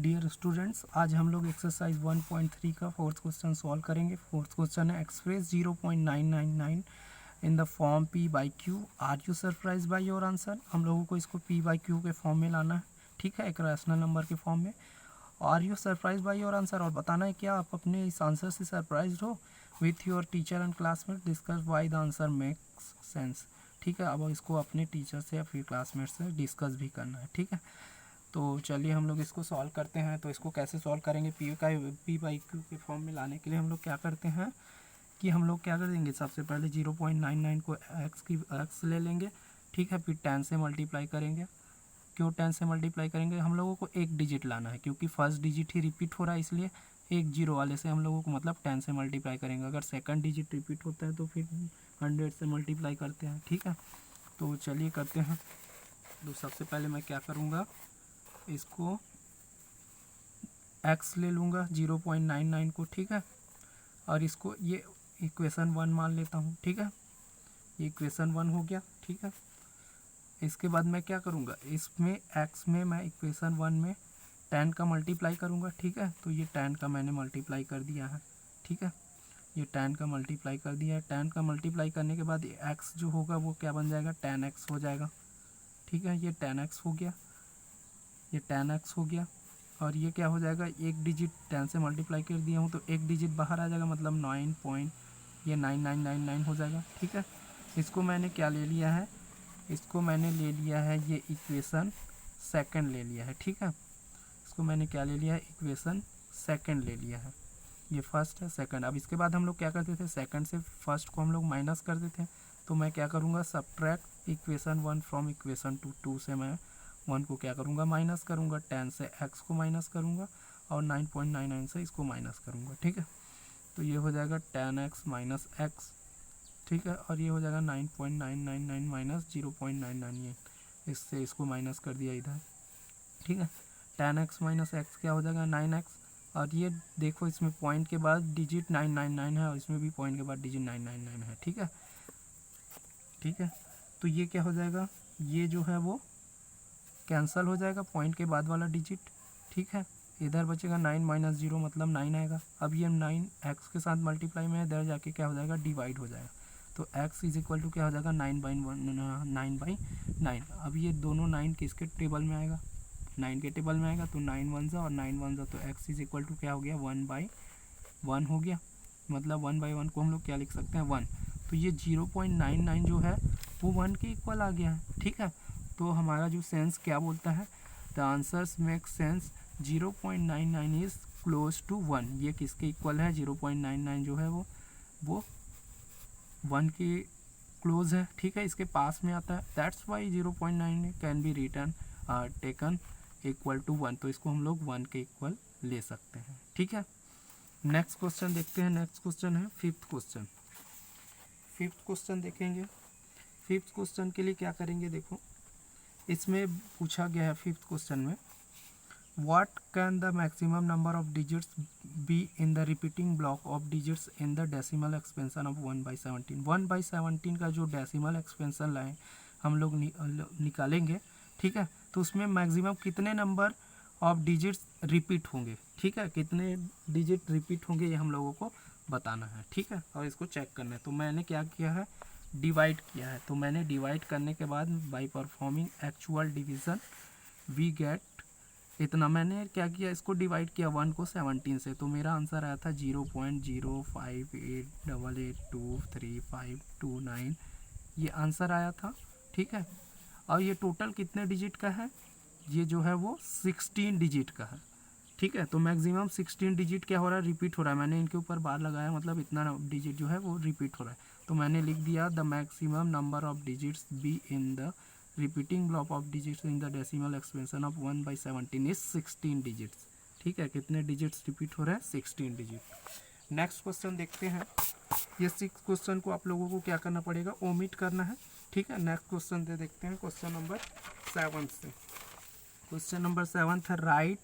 Dear students, आज हम लोग एक्सरसाइज 1.3 का फोर्थ क्वेश्चन सॉल्व करेंगे। फोर्थ क्वेश्चन है express 0.999 in the form p by q. Are you surprise by your answer. हम लोगों को इसको पी बाई क्यू के फॉर्म में लाना है, ठीक है, एक रैशनल नंबर के फॉर्म में। Are you surprise by your answer, और बताना है क्या आप अपने इस आंसर से सरप्राइज हो। With your teacher and classmate discuss why the answer makes sense. ठीक है, अब इसको अपने टीचर से या फिर क्लासमेट से डिस्कस भी करना है, ठीक है। तो चलिए हम लोग इसको सॉल्व करते हैं। तो इसको कैसे सॉल्व करेंगे, पी बाई क्यू के फॉर्म में लाने के लिए हम लोग क्या करते हैं कि हम लोग क्या कर देंगे, सबसे पहले 0.99 को एक्स ले लेंगे, ठीक है, फिर 10 से मल्टीप्लाई करेंगे। क्यों 10 से मल्टीप्लाई करेंगे, हम लोगों को एक डिजिट लाना है क्योंकि फर्स्ट डिजिट ही रिपीट हो रहा है, इसलिए एक जीरो वाले से हम लोगों को मतलब 10 से मल्टीप्लाई करेंगे। अगर सेकंड डिजिट रिपीट होता है तो फिर 100 से मल्टीप्लाई करते हैं, ठीक है। तो चलिए करते हैं। तो सबसे पहले मैं क्या करूँगा, इसको x ले लूँगा 0.99 को, ठीक है, और इसको ये इक्वेशन 1 मान लेता हूँ, ठीक है। ये इक्वेशन 1 हो गया, ठीक है। इसके बाद मैं क्या करूँगा, इसमें x में मैं इक्वेशन 1 में 10 का मल्टीप्लाई करूँगा, ठीक है। तो ये 10 का मैंने मल्टीप्लाई कर दिया है, ठीक है। ये 10 का मल्टीप्लाई कर दिया है। 10 का मल्टीप्लाई करने के बाद x जो होगा वो क्या बन जाएगा, 10x हो जाएगा, ठीक है। ये 10x हो गया, ये 10x हो गया, और ये क्या हो जाएगा, एक डिजिट 10 से मल्टीप्लाई कर दिया हूँ तो एक डिजिट बाहर आ जाएगा, मतलब 9.9999 हो जाएगा, ठीक है। इसको मैंने क्या ले लिया है, इसको मैंने ले लिया है ये इक्वेशन सेकंड ले लिया है, ठीक है। इसको मैंने क्या ले लिया है, इक्वेशन सेकंड ले लिया है। ये फर्स्ट है, सेकंड। अब इसके बाद हम लोग क्या करते थे, सेकंड से फर्स्ट को हम लोग माइनस करते थे। तो मैं क्या करूँगा, सब्ट्रैक्ट इक्वेशन 1 फ्रॉम इक्वेशन 2। 2 से मैं 1 को क्या करूँगा, माइनस करूँगा। 10 से x को माइनस करूँगा और 9.99 से इसको माइनस करूँगा, ठीक है। तो ये हो जाएगा 10x माइनस x, ठीक है, और ये हो जाएगा 9.999 माइनस 0.998। इससे इसको माइनस कर दिया इधर, ठीक है। 10x माइनस x क्या हो जाएगा, 9x, और ये देखो इसमें पॉइंट के बाद डिजिट 999 है और इसमें भी पॉइंट के बाद डिजिट 999 है, ठीक है, ठीक है। तो ये क्या हो जाएगा, ये जो है वो कैंसल हो जाएगा पॉइंट के बाद वाला डिजिट, ठीक है। इधर बचेगा 9 माइनस 0 मतलब 9 आएगा। अब ये 9 x के साथ मल्टीप्लाई में इधर जाके क्या हो जाएगा, डिवाइड हो जाएगा। तो x इज इक्वल टू क्या हो जाएगा, 9/9। अब ये दोनों 9 किसके टेबल में आएगा, 9 के टेबल में आएगा। तो 9 1 और 9 1 तो x इज इक्वल टू क्या हो गया, 1/1 हो गया। मतलब 1/1 को हम लोग क्या लिख सकते हैं, 1। तो ये 0.99 जो है वो 1 के इक्वल आ गया है, ठीक है। तो हमारा जो सेंस क्या बोलता है, the answers make sense 0.99 is close to 1। ये किसके इक्वल है, 0.99 जो है वो 1 के क्लोज है, ठीक है, इसके पास में आता है। That's why 0.9 can be return taken equal to 1। तो इसको हम लोग 1 के इक्वल ले सकते हैं, ठीक है। नेक्स्ट क्वेश्चन देखते हैं। नेक्स्ट क्वेश्चन है फिफ्थ क्वेश्चन। फिफ्थ क्वेश्चन देखेंगे। फिफ्थ क्वेश्चन के लिए क्या करेंगे, देखो इसमें पूछा गया है फिफ्थ क्वेश्चन में, what can the maximum number of digits be in the repeating block of digits in the decimal expansion of 1/17। 1/17 का जो डेसिमल एक्सपेंशन लाए हम लोग निकालेंगे, ठीक है। तो उसमें मैक्सिमम कितने नंबर ऑफ डिजिट्स रिपीट होंगे, ठीक है, कितने डिजिट रिपीट होंगे ये हम लोगों को बताना है, ठीक है, और इसको चेक करना है। तो मैंने क्या किया है, डिवाइड किया है। तो मैंने डिवाइड करने के बाद by performing actual division we get इतना। मैंने क्या किया, इसको डिवाइड किया 1 को 17 से, तो मेरा आंसर आया था 0.0588223529। ये आंसर आया था, ठीक है। और ये टोटल कितने डिजिट का है, ये जो है वो 16 डिजिट का है, ठीक है। तो मैक्सिमम 16 डिजिट क्या हो रहा है, रिपीट हो रहा है। मैंने इनके ऊपर बार लगाया, मतलब इतना डिजिट जो है वो रिपीट हो रहा है। तो मैंने लिख दिया the maximum number of digits be in the repeating block of digits in the decimal expansion of 1/17 is 16 digits, ठीक है। कितने डिजिट्स रिपीट हो रहे हैं, 16 डिजिट। नेक्स्ट क्वेश्चन देखते हैं। ये 6 क्वेश्चन को आप लोगों को क्या करना पड़ेगा, ओमिट करना है, ठीक है। नेक्स्ट क्वेश्चन दे देखते हैं, क्वेश्चन नंबर 7 से। क्वेश्चन नंबर 7 है, write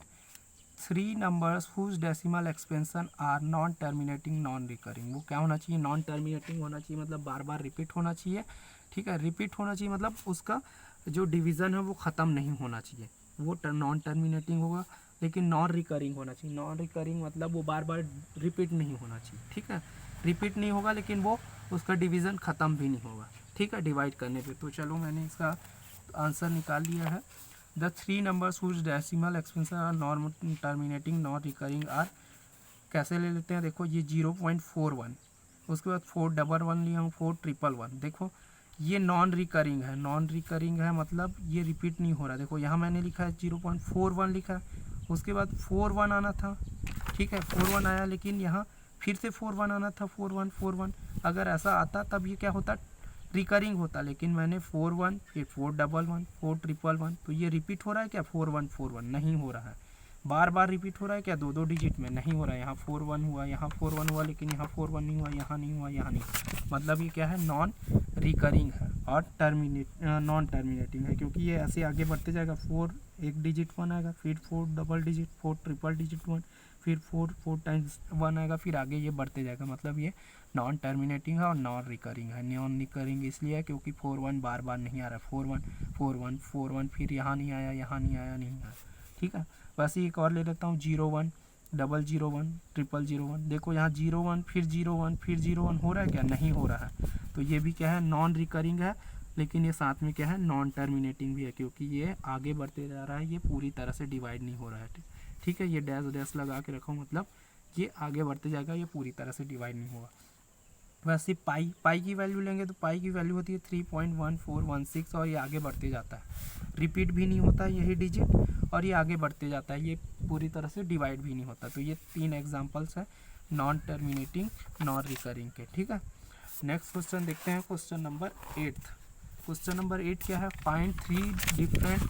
3 numbers whose decimal expansion are non terminating non recurring. वो क्या होना चाहिए, नॉन टर्मिनेटिंग होना चाहिए, मतलब बार बार रिपीट होना चाहिए, ठीक है। रिपीट होना चाहिए मतलब उसका जो डिवीज़न है वो ख़त्म नहीं होना चाहिए, वो नॉन टर्मिनेटिंग होगा, लेकिन नॉन रिकरिंग होना चाहिए। नॉन रिकरिंग मतलब वो बार बार रिपीट नहीं होना चाहिए, ठीक है। रिपीट नहीं होगा लेकिन वो उसका डिवीज़न ख़त्म भी नहीं होगा, ठीक है, डिवाइड करने पे। तो चलो मैंने इसका आंसर निकाल लिया है। The three numbers whose decimal expansion are non terminating non recurring are, कैसे ले लेते हैं, देखो ये 0.41, उसके बाद 411 लिया हूँ, 411, देखो ये नॉन रिकरिंग है। नॉन रिकरिंग है मतलब ये रिपीट नहीं हो रहा। देखो यहाँ मैंने लिखा है 0.41 लिखा है, उसके बाद 41 आना था, ठीक है, 41 आया, लेकिन यहाँ फिर से 41 आना था, 4141। अगर ऐसा आता तब ये क्या होता, रिकरिंग होता, लेकिन मैंने 41 फिर 411 411, तो ये रिपीट हो रहा है क्या, 4141 नहीं हो रहा है। बार बार रिपीट हो रहा है क्या, दो दो डिजिट में नहीं हो रहा है। यहाँ 41 हुआ, यहाँ 41 हुआ, लेकिन यहाँ 41 नहीं हुआ, यहाँ नहीं हुआ, यहाँ नहीं। मतलब ये क्या है, नॉन रिकरिंग है और नॉन टर्मिनेटिंग है, क्योंकि ये ऐसे आगे बढ़ते जाएगा। 4 एक डिजिट 1 आएगा, फिर 4 डबल डिजिट, 4 ट्रिपल डिजिट 1, फिर 4 टाइम्स 1 आएगा, फिर आगे ये बढ़ते जाएगा। मतलब ये नॉन टर्मिनेटिंग है और नॉन रिकरिंग है। नॉन रिकरिंग इसलिए है क्योंकि 41 बार बार नहीं आ रहा, 41 41 41, फिर यहाँ नहीं आया, यहाँ नहीं आया, नहीं आया, ठीक है। वैसे एक और ले लेता हूँ, 01 001 000 देखो यहाँ 01 फिर 01 फिर 01 हो रहा है क्या, नहीं हो रहा है। तो ये भी क्या है, नॉन रिकरिंग है, लेकिन ये साथ में क्या है, नॉन टर्मिनेटिंग भी है, क्योंकि ये आगे बढ़ते जा रहा है, ये पूरी तरह से डिवाइड नहीं हो रहा है, ठीक है। ये डैश डैश लगा के रखो, मतलब ये आगे बढ़ते जाएगा, ये पूरी तरह से डिवाइड नहीं होगा। वैसे पाई की वैल्यू लेंगे तो पाई की वैल्यू होती है 3.1416, और ये आगे बढ़ते जाता है, रिपीट भी नहीं होता यही डिजिट, और ये आगे बढ़ते जाता है, ये पूरी तरह से डिवाइड भी नहीं होता। तो ये 3 एग्जांपल्स हैं नॉन टर्मिनेटिंग नॉन रिकरिंग के, ठीक है। नेक्स्ट क्वेश्चन देखते हैं, क्वेश्चन नंबर 8। क्वेश्चन नंबर 8 क्या है, find 3 different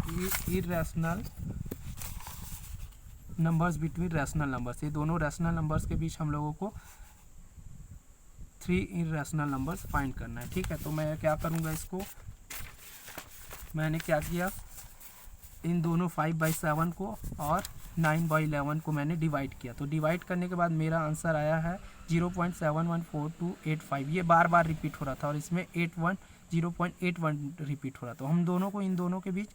irrational numbers between rational numbers. ये दोनों रैशनल नंबर्स के बीच हम लोगों को 3 इरेशनल नंबर्स फाइंड करना है, ठीक है। तो मैं क्या करूँगा, इसको मैंने क्या किया, इन दोनों 5/7 को और 9/11 को मैंने डिवाइड किया। तो डिवाइड करने के बाद मेरा आंसर आया है 0.714285। ये बार बार रिपीट हो रहा था, और इसमें 0.81 रिपीट हो रहा था। तो हम दोनों को इन दोनों के बीच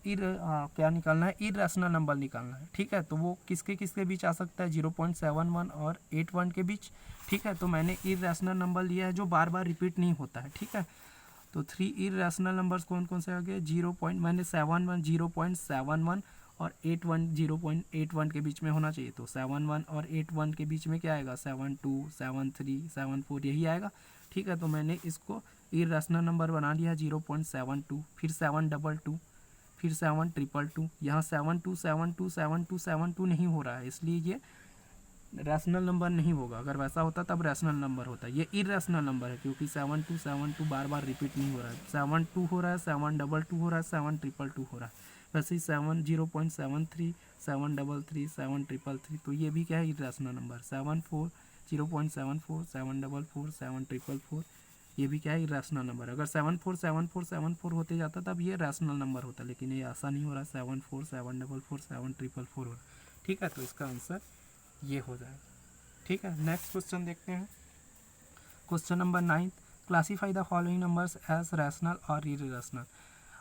क्या निकालना है, इरेशनल नंबर निकालना है, ठीक है। तो वो किसके किसके बीच आ सकता है, 0.71 और 81 के बीच, ठीक है। तो मैंने इरेशनल नंबर लिया है जो बार बार रिपीट नहीं होता है, ठीक है। तो 3 इरेशनल नंबर्स कौन कौन से आ गए, मैंने 71 0.71 और 81 0.81 के बीच में होना चाहिए। तो 71 और 81 के बीच में क्या आएगा, 72 73 74 यही आएगा, ठीक है। तो मैंने इसको इरेशनल नंबर बना लिया 0.72, फिर 722, फिर 7222, यहाँ 72 72 72 72 नहीं हो रहा है, इसलिए ये रैशनल नंबर नहीं होगा। अगर वैसा होता तब रैशनल नंबर होता, ये इरेशनल नंबर है, क्योंकि 72 72 बार बार रिपीट नहीं हो रहा है। 72 हो रहा है, 722 हो रहा है, 7322 हो रहा है। वैसे ही 0.73 733 7333, तो ये भी क्या है, इरेशनल नंबर। 74 0.74 744 7344, ये भी क्या है, रैशनल नंबर। अगर 74 74 74 होते जाता तब ये रैशनल नंबर होता, लेकिन ये ऐसा नहीं हो रहा, 74 744 7344 हो रहा, ठीक है। तो इसका आंसर ये हो जाएगा, ठीक है। नेक्स्ट क्वेश्चन देखते हैं, question number 9। Classify the following numbers as rational और इरेशनल।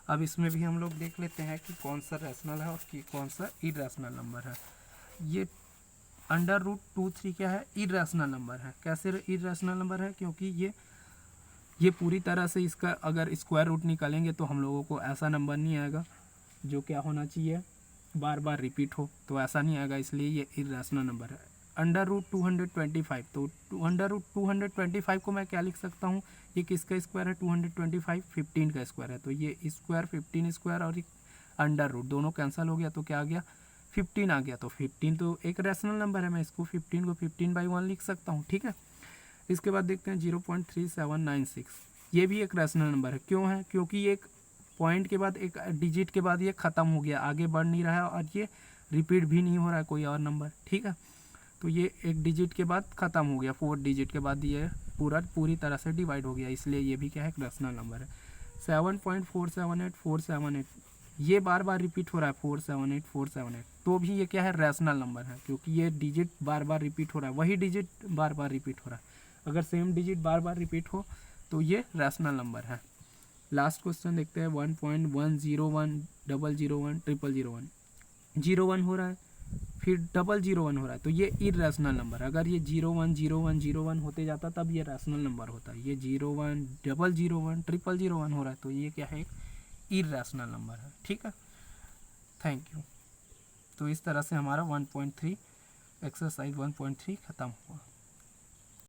अब इसमें भी हम लोग देख लेते हैं कि कौन सा रैशनल है और कौन सा इरेशनल नंबर है। ये √23 क्या है, इरेशनल नंबर है। कैसे इरेशनल नंबर है, क्योंकि ये पूरी तरह से इसका अगर स्क्वायर रूट निकालेंगे तो हम लोगों को ऐसा नंबर नहीं आएगा जो क्या होना चाहिए, बार बार रिपीट हो, तो ऐसा नहीं आएगा, इसलिए ये इरेशनल नंबर है। √225, तो √225 को मैं क्या लिख सकता हूँ, ये किसका स्क्वायर है, 225 15 का स्क्वायर है। तो ये स्क्वायर 15 स्क्वायर और √, दोनों कैंसिल हो गया, तो क्या आ गया, 15 आ गया। तो 15 तो एक रैशनल नंबर है, मैं इसको 15 को 15/1 लिख सकता हूँ, ठीक है। इसके बाद देखते हैं 0.3796, ये भी एक रैशनल नंबर है। क्यों है, क्योंकि एक पॉइंट के बाद, एक डिजिट के बाद ये ख़त्म हो गया, आगे बढ़ नहीं रहा है, और ये रिपीट भी नहीं हो रहा है कोई और नंबर, ठीक है। तो ये एक डिजिट के बाद ख़त्म हो गया, 4 डिजिट के बाद ये पूरी तरह से डिवाइड हो गया, इसलिए ये भी क्या है, एक रैशनल नंबर है। 7.478478, ये बार बार रिपीट हो रहा है, 478 तो भी ये क्या है, रैशनल नंबर है, क्योंकि ये डिजिट बार बार रिपीट हो रहा है, वही डिजिट बार बार रिपीट हो रहा है। अगर सेम डिजिट बार बार रिपीट हो तो ये रैशनल नंबर है। लास्ट क्वेश्चन देखते हैं 1.101 001 001 0 1 हो रहा है, फिर 001 हो रहा है, तो ये इरेशनल नंबर। अगर ये 0 1 0 1 0 1 होते जाता तब ये रैशनल नंबर होता है। ये 0 1 001 001 हो रहा है, तो ये क्या है, एक इरेशनल नंबर है। ठीक है, थैंक यू। तो इस तरह से हमारा 1.3 एक्सरसाइज 1.3 खत्म हुआ।